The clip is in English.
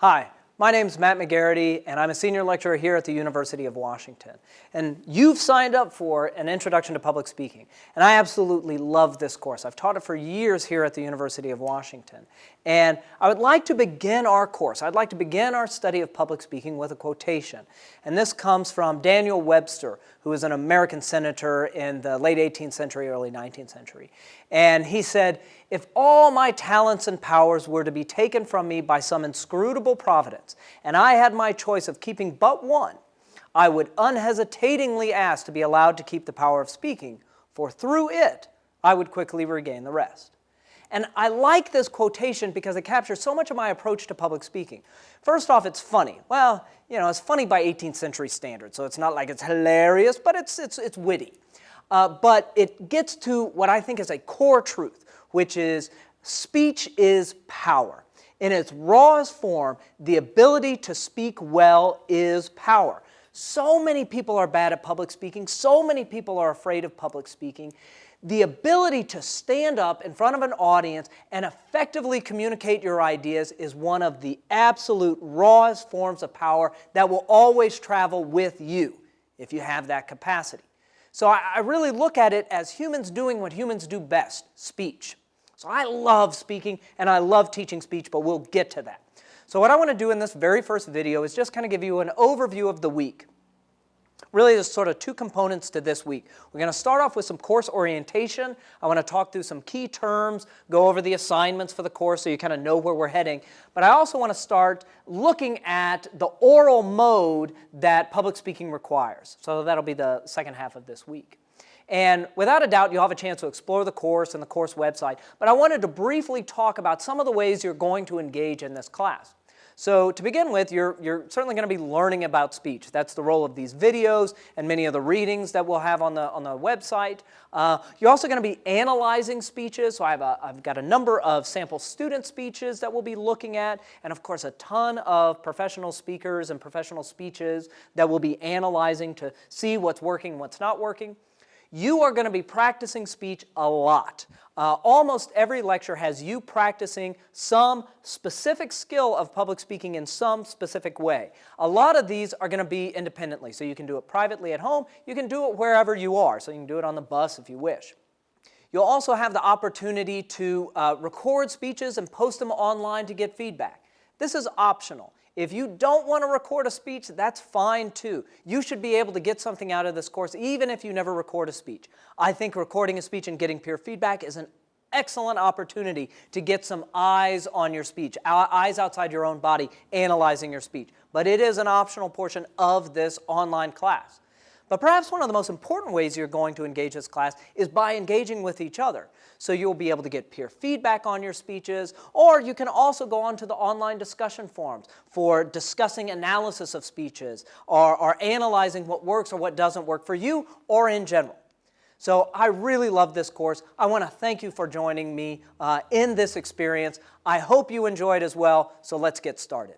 Hi, my name's Matt McGarity, and I'm a senior lecturer here at the University of Washington. And you've signed up for an Introduction to Public Speaking, and I absolutely love this course. I've taught it for years here at the University of Washington. And I would like to begin our course, I'd like to begin our study of public speaking with a quotation. And this comes from Daniel Webster, who was an American senator in the late 18th century, early 19th century. And he said, "If all my talents and powers were to be taken from me by some inscrutable providence, and I had my choice of keeping but one, I would unhesitatingly ask to be allowed to keep the power of speaking, for through it I would quickly regain the rest." And I like this quotation because it captures so much of my approach to public speaking. First off, it's funny. Well, you know, it's funny by 18th century standards, so it's not like it's hilarious, but it's witty. But it gets to what I think is a core truth, which is speech is power. In its rawest form, the ability to speak well is power. So many people are bad at public speaking. So many people are afraid of public speaking. The ability to stand up in front of an audience and effectively communicate your ideas is one of the absolute rawest forms of power that will always travel with you if you have that capacity. So I really look at it as humans doing what humans do best, speech. So I love speaking and I love teaching speech, but we'll get to that. So what I want to do in this very first video is just kind of give you an overview of the week. Really, there's sort of two components to this week. We're going to start off with some course orientation. I want to talk through some key terms, go over the assignments for the course so you kind of know where we're heading. But I also want to start looking at the oral mode that public speaking requires. So that'll be the second half of this week. And without a doubt, you'll have a chance to explore the course and the course website. But I wanted to briefly talk about some of the ways you're going to engage in this class. So to begin with, you're certainly going to be learning about speech. That's the role of these videos and many of the readings that we'll have on the website. You're also going to be analyzing speeches. So I've got a number of sample student speeches that we'll be looking at, and of course a ton of professional speakers and professional speeches that we'll be analyzing to see what's working, what's not working. You are going to be practicing speech a lot. Almost every lecture has you practicing some specific skill of public speaking in some specific way. A lot of these are going to be independently, so you can do it privately at home. You can do it wherever you are, so you can do it on the bus if you wish. You'll also have the opportunity to record speeches and post them online to get feedback. This is optional. If you don't want to record a speech, that's fine too. You should be able to get something out of this course even if you never record a speech. I think recording a speech and getting peer feedback is an excellent opportunity to get some eyes on your speech, eyes outside your own body, analyzing your speech. But it is an optional portion of this online class. But perhaps one of the most important ways you're going to engage this class is by engaging with each other. So you'll be able to get peer feedback on your speeches, or you can also go onto the online discussion forums for discussing analysis of speeches or analyzing what works or what doesn't work for you or in general. So I really love this course. I want to thank you for joining me in this experience. I hope you enjoy it as well, so let's get started.